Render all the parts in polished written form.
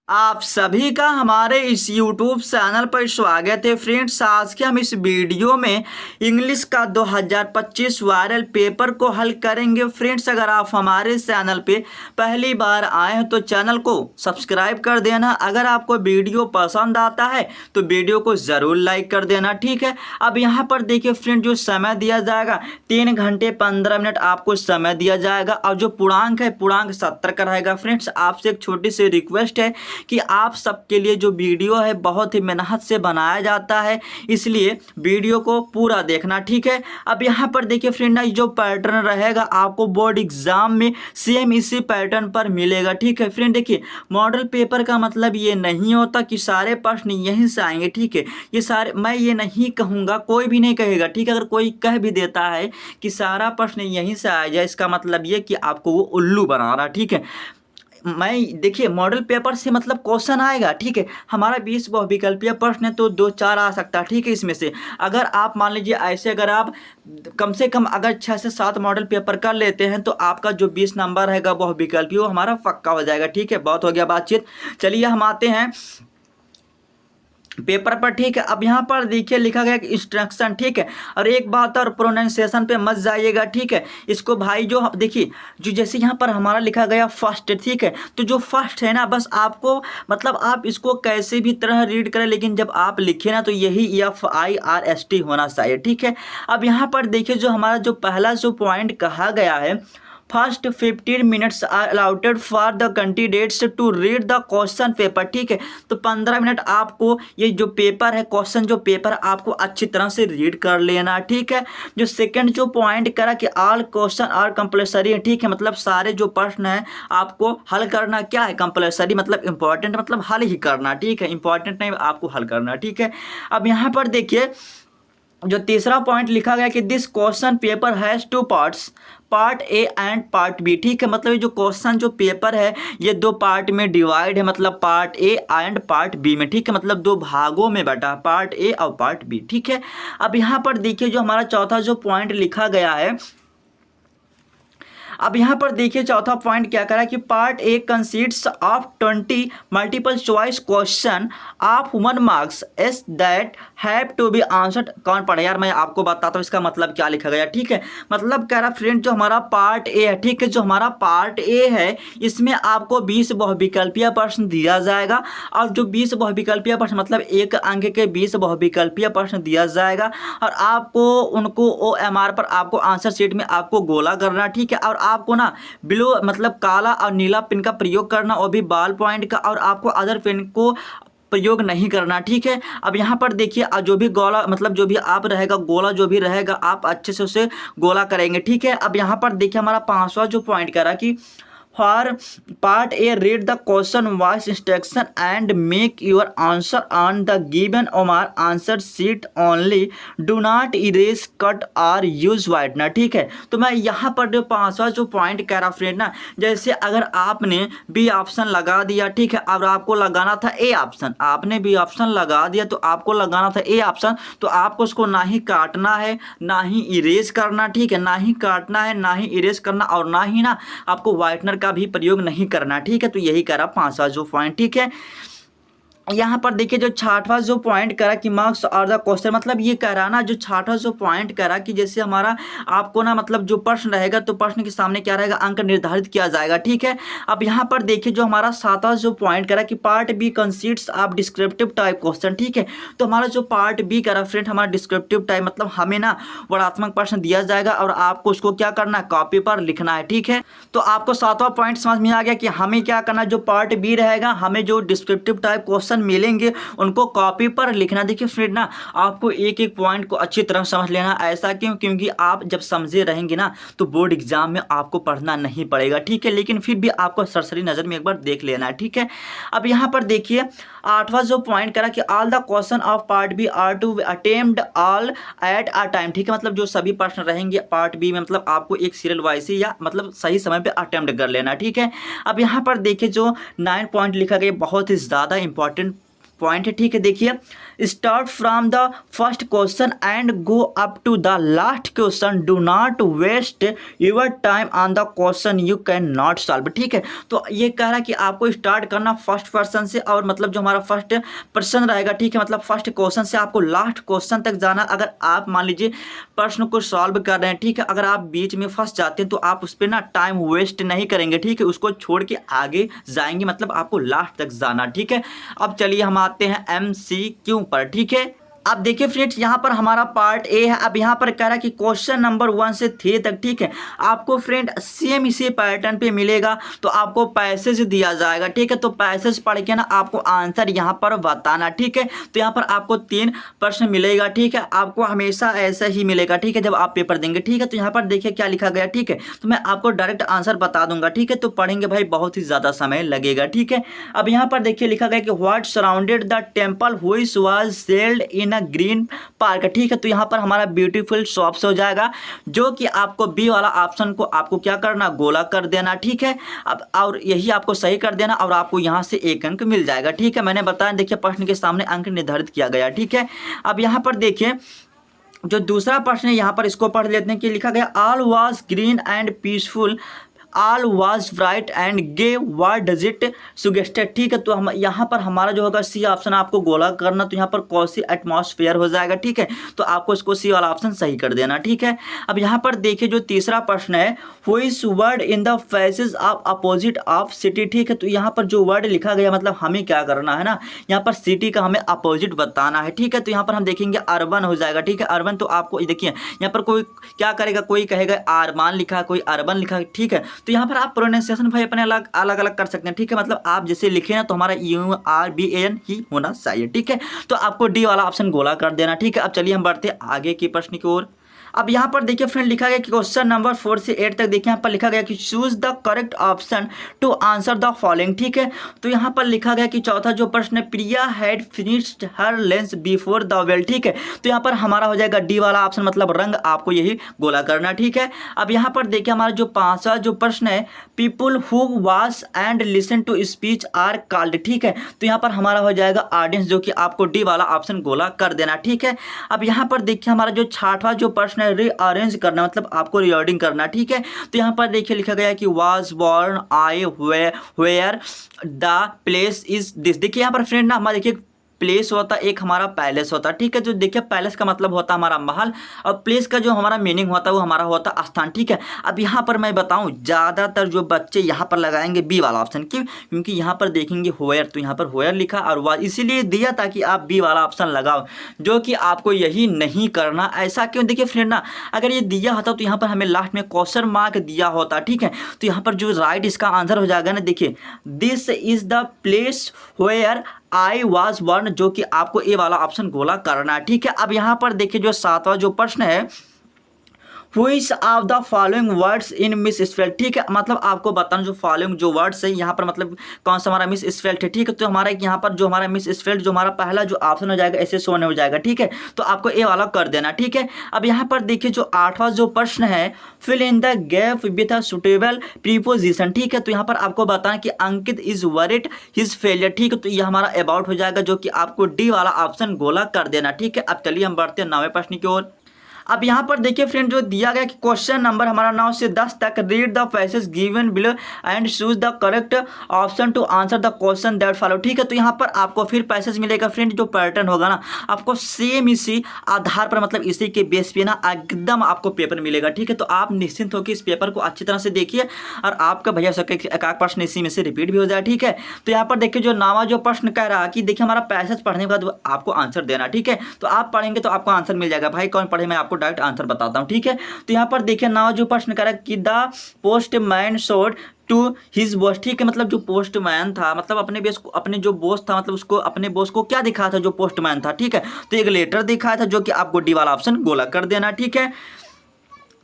आप सभी का हमारे इस YouTube चैनल पर स्वागत है फ्रेंड्स। आज के हम इस वीडियो में इंग्लिश का 2025 वायरल पेपर को हल करेंगे फ्रेंड्स। अगर आप हमारे चैनल पे पहली बार आए हैं तो चैनल को सब्सक्राइब कर देना। अगर आपको वीडियो पसंद आता है तो वीडियो को ज़रूर लाइक कर देना, ठीक है। अब यहाँ पर देखिए फ्रेंड, जो समय दिया जाएगा 3 घंटे 15 मिनट आपको समय दिया जाएगा और जो पूर्णांक है पूर्णांक 70 का रहेगा फ्रेंड्स। आपसे एक छोटी सी रिक्वेस्ट है कि आप सबके लिए जो वीडियो है बहुत ही मेहनत से बनाया जाता है, इसलिए वीडियो को पूरा देखना, ठीक है। अब यहाँ पर देखिए फ्रेंड, जो पैटर्न रहेगा आपको बोर्ड एग्जाम में सेम इसी पैटर्न पर मिलेगा, ठीक है फ्रेंड। देखिए, मॉडल पेपर का मतलब ये नहीं होता कि सारे प्रश्न यहीं से आएंगे, ठीक है। ये सारे, मैं ये नहीं कहूँगा, कोई भी नहीं कहेगा, ठीक है। अगर कोई कह भी देता है कि सारा प्रश्न यहीं से आ जाए, इसका मतलब ये कि आपको वो उल्लू बना रहा, ठीक है। मैं देखिए, मॉडल पेपर से मतलब क्वेश्चन आएगा, ठीक है। हमारा 20 बहुविकल्पीय प्रश्न है तो 2-4 आ सकता है, ठीक है। इसमें से अगर आप मान लीजिए ऐसे, अगर आप कम से कम अगर 6 से 7 मॉडल पेपर कर लेते हैं तो आपका जो 20 नंबर रहेगा बहुविकल्पीय वो हमारा पक्का हो जाएगा, ठीक है। बहुत हो गया बातचीत, चलिए हम आते हैं पेपर पर, ठीक है। अब यहाँ पर देखिए लिखा गया कि इंस्ट्रक्शन, ठीक है। और एक बात और, प्रोनाउंसिएशन पे मत जाइएगा, ठीक है। इसको भाई जो देखिए, जो जैसे यहाँ पर हमारा लिखा गया फर्स्ट, ठीक है। तो जो फर्स्ट है ना, बस आपको मतलब आप इसको कैसे भी तरह रीड करें, लेकिन जब आप लिखे ना तो यही FIRST होना चाहिए, ठीक है। अब यहाँ पर देखिए, जो हमारा जो पहला जो पॉइंट कहा गया है, first 15 minutes are allotted for the candidates to read the question paper, ठीक है। तो 15 मिनट आपको ये जो पेपर है, क्वेश्चन जो पेपर आपको अच्छी तरह से रीड कर लेना, ठीक है। जो सेकंड जो पॉइंट करा कि ऑल क्वेश्चन आर कंपल्सरी है, ठीक है। मतलब सारे जो प्रश्न है आपको हल करना क्या है, कंपल्सरी मतलब इंपॉर्टेंट, मतलब हल ही करना, ठीक है। इंपॉर्टेंट नहीं, आपको हल करना, ठीक है। अब यहाँ पर देखिए, जो तीसरा पॉइंट लिखा गया कि this question paper has 2 parts, part A and part B, ठीक है। मतलब ये जो क्वेश्चन जो पेपर है ये 2 पार्ट में डिवाइड है, मतलब part A and part B में, ठीक है। मतलब 2 भागों में बटा, पार्ट ए और पार्ट बी, ठीक है। अब यहाँ पर देखिए, जो हमारा चौथा जो पॉइंट लिखा गया है, अब यहाँ पर देखिए चौथा पॉइंट क्या करा कि part A consists of 20 multiple choice question of 1 marks each that have to be answered. कौन पढ़े यार, मैं आपको बताता हूँ इसका मतलब क्या लिखा गया, ठीक है। मतलब कह रहा फ्रेंड, जो हमारा पार्ट ए है, ठीक है, जो हमारा पार्ट ए है इसमें आपको 20 बहुविकल्पीय प्रश्न दिया जाएगा। और जो 20 बहुविकल्पीय प्रश्न मतलब 1 अंक के 20 बहुविकल्पीय प्रश्न दिया जाएगा और आपको उनको OMR पर आपको आंसर शीट में आपको गोला करना, ठीक है। और आपको ना ब्लू मतलब काला और नीला पेन का प्रयोग करना, और भी बॉल पॉइंट का, और आपको अदर पेन को प्रयोग नहीं करना, ठीक है। अब यहाँ पर देखिए, जो भी गोला मतलब जो भी आप रहेगा, गोला जो भी रहेगा आप अच्छे से उसे गोला करेंगे, ठीक है। अब यहाँ पर देखिए, हमारा 5वां जो पॉइंट करा कि for part A read the question voice instruction and make your answer on the given OMR answer sheet only, do not erase cut और यूज वाइटनर, ठीक है। तो मैं यहाँ पर जो 5वां जो पॉइंट कह रहा फ्रेंड ना, जैसे अगर आपने बी ऑप्शन लगा दिया, ठीक है, और आपको लगाना था ए ऑप्शन, आपने बी ऑप्शन लगा दिया तो आपको लगाना था ए ऑप्शन, तो आपको उसको ना ही काटना है ना ही इरेज करना, ठीक है। ना ही काटना है ना ही इरेज करना, और ना ही ना आपको वाइटनर का भी प्रयोग नहीं करना, ठीक है। तो यही करा 5वां जो पॉइंट, ठीक है। यहाँ पर देखिए, जो 6वां जो पॉइंट करा कि मार्क्स और द क्वेश्चन, मतलब ये कह रहा ना, जो 6वां जो पॉइंट करा कि जैसे हमारा आपको ना मतलब जो प्रश्न रहेगा तो प्रश्न के सामने क्या रहेगा, अंक निर्धारित किया जाएगा, ठीक है। अब यहाँ पर देखिए, जो हमारा 7वां जो पॉइंट करा कि part B consists of descriptive type question, ठीक है। तो हमारा जो पार्ट बी करा फ्रेंड, हमारा डिस्क्रिप्टिव टाइप मतलब हमें ना वर्णात्मक प्रश्न दिया जाएगा और आपको उसको क्या करना है, कॉपी पर लिखना है, ठीक है। तो आपको 7वां पॉइंट समझ में आ गया कि हमें क्या करना है, जो पार्ट बी रहेगा हमें जो डिस्क्रिप्टिव टाइप क्वेश्चन मिलेंगे उनको कॉपी पर लिखना। देखिए फ्रेंड ना, आपको एक एक पॉइंट को अच्छी तरह समझ लेना। ऐसा क्यों, क्योंकि आप जब समझे रहेंगे ना तो बोर्ड एग्जाम में आपको पढ़ना नहीं पड़ेगा, ठीक है। लेकिन फिर भी आपको सरसरी नज़र में एक बार देख लेना है, ठीक है। अब यहाँ पर देखिए 8वां जो पॉइंट करा कि all the question of part B are to attempt all at a time, ठीक है। मतलब जो सभी प्रश्न रहेंगे पार्ट बी में, मतलब आपको एक सीरियल वाइज से या मतलब सही समय पे अटेम्प्ट कर लेना, ठीक है। अब यहाँ पर देखिए, जो 9 पॉइंट लिखा गया बहुत ही ज़्यादा इंपॉर्टेंट पॉइंट है, ठीक है। देखिए, start from the first question and go up to the last question, do not waste your time on the question you can not solve, ठीक है। तो ये कह रहा है कि आपको स्टार्ट करना फर्स्ट पर्सन से, और मतलब जो हमारा फर्स्ट पर्सन रहेगा, ठीक है, मतलब फर्स्ट क्वेश्चन से आपको लास्ट क्वेश्चन तक जाना। अगर आप मान लीजिए प्रश्न को सॉल्व कर रहे हैं, ठीक है, अगर आप बीच में फंस जाते हैं तो आप उस पर ना टाइम वेस्ट नहीं करेंगे, ठीक है, उसको छोड़ के आगे जाएंगे, मतलब आपको लास्ट तक जाना, ठीक है। अब चलिए हम आते हैं MCQ पर, ठीक है। अब देखिए फ्रेंड्स, यहाँ पर हमारा पार्ट ए है। अब यहाँ पर कह रहा है कि क्वेश्चन नंबर 1 से 3 तक, ठीक है, आपको फ्रेंड सेम इसी पैटर्न पे मिलेगा। तो आपको पैसेज दिया जाएगा, ठीक है, तो पैसेज पढ़ के ना आपको आंसर यहाँ पर बताना, ठीक है। तो यहाँ पर आपको 3 प्रश्न मिलेगा, ठीक है, आपको हमेशा ऐसा ही मिलेगा, ठीक है, जब आप पेपर देंगे, ठीक है। तो यहाँ पर देखिए क्या लिखा गया, ठीक है, तो मैं आपको डायरेक्ट आंसर बता दूंगा, ठीक है। तो पढ़ेंगे भाई बहुत ही ज़्यादा समय लगेगा, ठीक है। अब यहाँ पर देखिए लिखा गया कि what surrounded the temple which was sailed in green park, ठीक है। तो यहाँ पर हमारा ब्यूटीफुल शॉप्स हो जाएगा, जो कि आपको बी वाला ऑप्शन को आपको क्या करना, गोला कर देना, ठीक है। अब और यही आपको सही कर देना और आपको यहाँ से 1 अंक मिल जाएगा, ठीक है। मैंने बताया, देखिए प्रश्न के सामने अंक निर्धारित किया गया, ठीक है। अब यहाँ पर देखिए जो दूसरा प्रश्न है, यहाँ पर इसको पढ़ लेते हैं कि लिखा गया all was green and peaceful, all was bright and gay, what does it suggested, ठीक है। तो हम यहाँ पर हमारा जो होगा सी ऑप्शन आपको गोला करना, तो यहाँ पर कौसी एटमॉस्फेयर हो जाएगा, ठीक है। तो आपको इसको सी वाला ऑप्शन सही कर देना, ठीक है। अब यहाँ पर देखिए जो तीसरा प्रश्न है, which word in the faces of opposite of city, ठीक है। तो यहाँ पर जो वर्ड लिखा गया, मतलब हमें क्या करना है ना, यहाँ पर सिटी का हमें अपोजिट बताना है, ठीक है। तो यहाँ पर हम देखेंगे अर्बन हो जाएगा, ठीक है। अर्बन तो आपको देखिए यहाँ पर कोई क्या करेगा, कोई कहेगा आरमान लिखा, कोई अर्बन लिखा, ठीक है। तो यहाँ पर आप प्रोनाउंसिएशन भाई अपने अलग अलग कर सकते हैं, ठीक है। मतलब आप जैसे लिखे ना, तो हमारा URBAN ही होना चाहिए, ठीक है। तो आपको डी वाला ऑप्शन गोला कर देना, ठीक है। अब चलिए हम बढ़ते आगे के प्रश्न की ओर। अब यहाँ पर देखिए फ्रेंड लिखा गया कि क्वेश्चन नंबर 4 से 8 तक देखिए, यहाँ पर लिखा गया कि choose the correct option to answer the following, ठीक है। तो यहाँ पर लिखा गया कि चौथा जो प्रश्न है, Priya had finished her lessons before the bell, ठीक है। तो यहाँ पर हमारा हो जाएगा डी वाला ऑप्शन, मतलब रंग आपको यही गोला करना, ठीक है। अब यहाँ पर देखिए हमारा जो 5वां जो प्रश्न है, people who watch and listen to speech are called, ठीक है। तो यहाँ पर हमारा हो जाएगा ऑडियंस, जो कि आपको डी वाला ऑप्शन गोला कर देना, ठीक है। अब यहाँ पर देखिए हमारा जो 6वां जो प्रश्न रीअरेंज करना, मतलब आपको रीऑर्डिंग करना, ठीक है। तो यहाँ पर देखिए लिखा गया कि was born I where the place is this, देखिए यहाँ पर फ्रेंड ना हमारा देखिए प्लेस होता एक हमारा पैलेस होता, ठीक है। जो देखिए पैलेस का मतलब होता हमारा महल, और प्लेस का जो हमारा मीनिंग होता है वो हमारा होता स्थान, ठीक है। अब यहाँ पर मैं बताऊँ, ज़्यादातर जो बच्चे यहाँ पर लगाएंगे बी वाला ऑप्शन, क्यों, क्योंकि यहाँ पर देखेंगे होयर, तो यहाँ पर होयर लिखा और वाज इसीलिए दिया ताकि आप बी वाला ऑप्शन लगाओ, जो कि आपको यही नहीं करना। ऐसा क्यों, देखिए फ्रेंड ना, अगर ये दिया होता तो यहाँ पर हमें लास्ट में क्वेश्चन मार्क दिया होता, ठीक है। तो यहाँ पर जो राइट इसका आंसर हो जाएगा ना, देखिए this is the place where I was born, जो कि आपको ए वाला ऑप्शन गोला करना है, ठीक है। अब यहाँ पर देखिए जो 7वां जो प्रश्न है, which of the following words in miss spelled, ठीक है। मतलब आपको बताना जो फॉलोइंग जो वर्ड्स है यहाँ पर मतलब कौन सा हमारा मिस स्पेल्ड है, ठीक है। तो हमारा यहाँ पर जो हमारा मिस स्पेल्ड जो हमारा पहला जो ऑप्शन हो जाएगा ऐसे शो हो जाएगा, ठीक है। तो आपको ए वाला कर देना, ठीक है। अब यहाँ पर देखिए जो 8वां जो प्रश्न है, fill in the gap with a suitable preposition, ठीक है। तो यहाँ पर आपको बताना कि Ankit is worried his failure, ठीक है। तो ये हमारा अबाउट हो जाएगा, जो कि आपको डी वाला ऑप्शन गोला कर देना, ठीक है। अब चलिए हम बढ़ते हैं 9वें प्रश्न की ओर। अब यहाँ पर देखिए फ्रेंड जो दिया गया कि क्वेश्चन नंबर हमारा 9 से 10 तक, read the passage given below and choose the correct option to answer the question that follow, ठीक है। तो यहाँ पर आपको फिर पैसेज मिलेगा फ्रेंड, जो पैटर्न होगा ना आपको सेम इसी आधार पर, मतलब इसी के बेस पे ना एकदम आपको पेपर मिलेगा, ठीक है। तो आप निश्चिंत होकर इस पेपर को अच्छी तरह से देखिए, और आपका भैया सके एक आध प्रश्न इसी में से रिपीट भी हो जाए, ठीक है। तो यहाँ पर देखिए जो 9वां जो प्रश्न कह रहा है कि देखिए हमारा पैसेज पढ़ने के बाद आपको आंसर देना, ठीक है। तो आप पढ़ेंगे तो आपको आंसर मिल जाएगा, भाई कौन पढ़े मैं आपको डायरेक्ट आंसर बताता हूं, ठीक है। तो यहाँ पर देखिए 9 जो प्रश्न करा कि the postman showed to his boss, ठीक है। मतलब जो पोस्टमैन था, मतलब अपने जो बॉस था, मतलब उसको अपने बॉस को क्या दिखाया था जो पोस्टमैन था, ठीक है। तो एक लेटर दिखाया था, जो कि आपको डी वाला ऑप्शन गोला कर देना, ठीक है।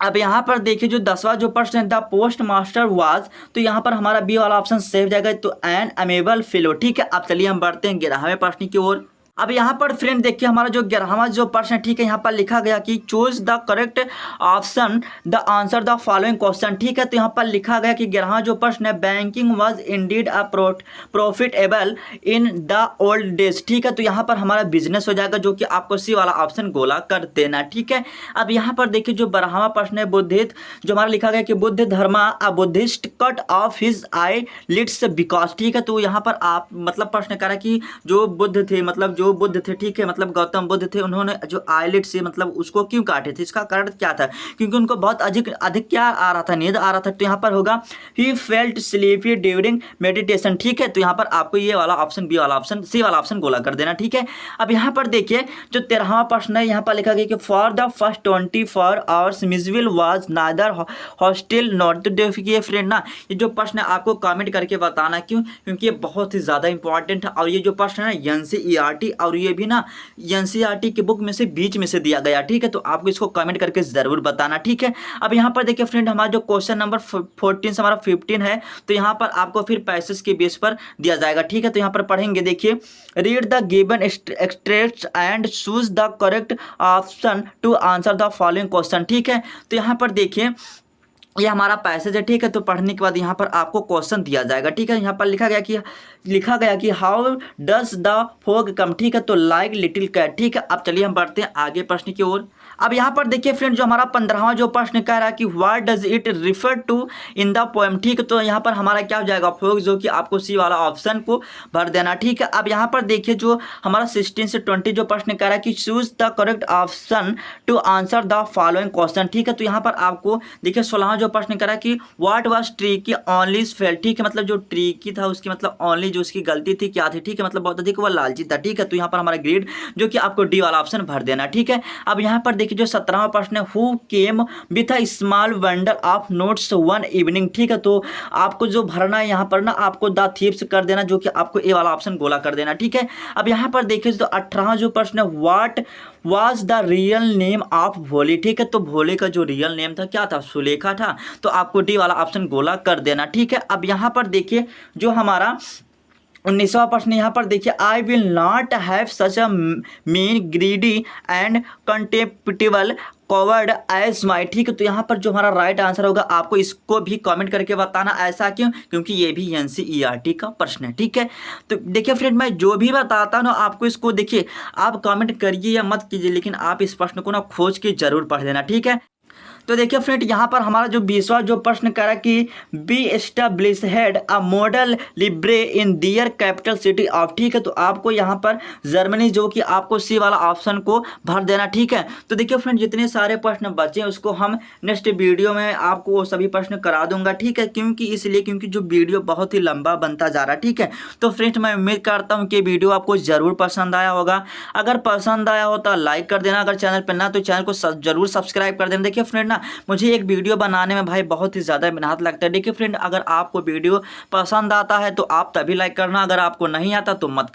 अब यहाँ पर देखिए जो 10वां जो प्रश्न है, द पोस्ट मास्टर वाज, तो यहाँ पर हमारा बी वाला ऑप्शन सेव जाएगा, तो एन अमेबल फेलो, ठीक है। अब चलिए हम बढ़ते हैं 11वें प्रश्न की ओर। अब यहाँ पर फ्रेंड देखिए हमारा जो 11वां जो प्रश्न है, ठीक है, यहाँ पर लिखा गया कि choose the correct option the answer the following question, ठीक है। तो यहाँ पर लिखा गया कि 11वां जो प्रश्न है, banking was indeed a profitable in the old days, ठीक है। तो यहाँ पर हमारा बिजनेस हो जाएगा, जो कि आपको सी वाला ऑप्शन गोला कर देना, ठीक है। अब यहाँ पर देखिए जो 12वां प्रश्न है, बुद्धिस्ट जो हमारा लिखा गया कि Bodhidharma a Buddhist cut off his eyelids because, ठीक है। तो यहाँ पर आप मतलब प्रश्न करा कि जो बुद्ध थे, मतलब जो बुद्ध थे, ठीक है, मतलब गौतम बुद्ध थे, उन्होंने जो आईलिट से मतलब उसको क्यों काटे थे, इसका कारण क्या था, क्योंकि उनको बहुत अधिक क्या आ रहा था, नींद आ रहा था। तो यहाँ पर होगा he felt sleepy during meditation, ठीक है। तो यहाँ पर आपको ये वाला ऑप्शन, बी वाला ऑप्शन, सी वाला ऑप्शन गोला कर देना, ठीक है। अब यहाँ पर देखिए जो 13वां प्रश्न है, यहाँ पर लिखा गया कि फॉर द फर्स्ट 24 आवर्स मिजविल वाज नादर हॉस्टिल नॉट। तो देखिए फ्रेंड ना, ये जो प्रश्न है आपको कमेंट करके बताना क्यों, क्योंकि ये बहुत ही ज़्यादा इंपॉर्टेंट है। और ये जो प्रश्न है ना एनसीईआरटी, और ये भी ना एनसीईआरटी की बुक में से बीच में से दिया गया, ठीक है। तो आपको इसको कमेंट करके जरूर बताना, ठीक है। अब यहाँ पर देखिए फ्रेंड हमारा जो क्वेश्चन नंबर 14 से हमारा 15 है, तो यहाँ पर आपको फिर पैसेज के बेस पर दिया जाएगा, ठीक है। तो यहाँ पर पढ़ेंगे, देखिए read the given extracts and choose the correct option to answer the following question, ठीक है। तो यहाँ पर देखिए ये हमारा पैसेज है, ठीक है। तो पढ़ने के बाद यहाँ पर आपको क्वेश्चन दिया जाएगा, ठीक है। यहाँ पर लिखा गया कि हाउ डज द फॉग कम, ठीक है। तो लाइक लिटिल कैट, ठीक है। अब चलिए हम बढ़ते हैं आगे प्रश्न की ओर। अब यहाँ पर देखिए फ्रेंड जो हमारा 15वां जो प्रश्न कह रहा है कि what does it refer to in the poem, ठीक है। तो यहाँ पर हमारा क्या हो जाएगा, फॉग, जो कि आपको सी वाला ऑप्शन को भर देना, ठीक है। अब यहाँ पर देखिए जो हमारा 16 से 20 जो प्रश्न कह रहा है कि choose the correct option to answer the following question, ठीक है। तो यहाँ पर आपको देखिए 16वां जो प्रश्न करा कि what was tricky only fail, ठीक है। मतलब जो ट्रिकी था उसकी मतलब ओनली जो उसकी गलती थी क्या थी, ठीक है। मतलब बहुत अधिक वो लालची था, ठीक है। तो यहाँ पर हमारा ग्रेड जो कि आपको डी वाला ऑप्शन भर देना, ठीक है। अब यहाँ पर देखिए जो 17वां प्रश्न है, who came with a small bundle of notes one evening, ठीक है। तो आपको जो भरना है यहाँ पर ना आपको द थीव्स कर देना, जो कि आपको ए वाला ऑप्शन गोला कर देना, ठीक है। अब यहाँ पर देखिए तो 18वां जो प्रश्न है, what was the real name of Bhole, ठीक है। तो भोले का जो रियल नेम था क्या था, सुलेखा था। तो आपको डी वाला ऑप्शन गोला कर देना, ठीक है। अब यहाँ पर देखिए जो हमारा 19वां प्रश्न यहाँ पर देखिए, I will not have such a mean greedy and contemptible coward as my, ठीक है। तो यहाँ पर जो हमारा राइट आंसर होगा आपको इसको भी कमेंट करके बताना, ऐसा क्यों, क्योंकि ये भी एनसीईआरटी का प्रश्न है, ठीक है। तो देखिए फ्रेंड मैं जो भी बताता हूँ आपको इसको देखिए आप कमेंट करिए या मत कीजिए, लेकिन आप इस प्रश्न को ना खोज के जरूर पढ़ देना, ठीक है। तो देखिए फ्रेंड यहाँ पर हमारा जो 20वां जो प्रश्न कह रहा है कि be establish had a model library in their capital city of, ठीक है। तो आपको यहाँ पर जर्मनी, जो कि आपको सी वाला ऑप्शन को भर देना, ठीक है। तो देखिए फ्रेंड जितने सारे प्रश्न बचे हैं उसको हम नेक्स्ट वीडियो में आपको वो सभी प्रश्न करा दूंगा, ठीक है। क्योंकि जो वीडियो बहुत ही लंबा बनता जा रहा है, ठीक है। तो फ्रेंड मैं उम्मीद करता हूँ कि वीडियो आपको जरूर पसंद आया होगा। अगर पसंद आया हो तो लाइक कर देना, अगर चैनल पर ना तो चैनल को जरूर सब्सक्राइब कर देना। देखिए फ्रेंड मुझे एक वीडियो बनाने में भाई बहुत ही ज़्यादा मेहनत लगता है। देखिए फ्रेंड अगर आपको वीडियो पसंद आता है तो आप तभी लाइक करना, अगर आपको नहीं आता तो मत करना।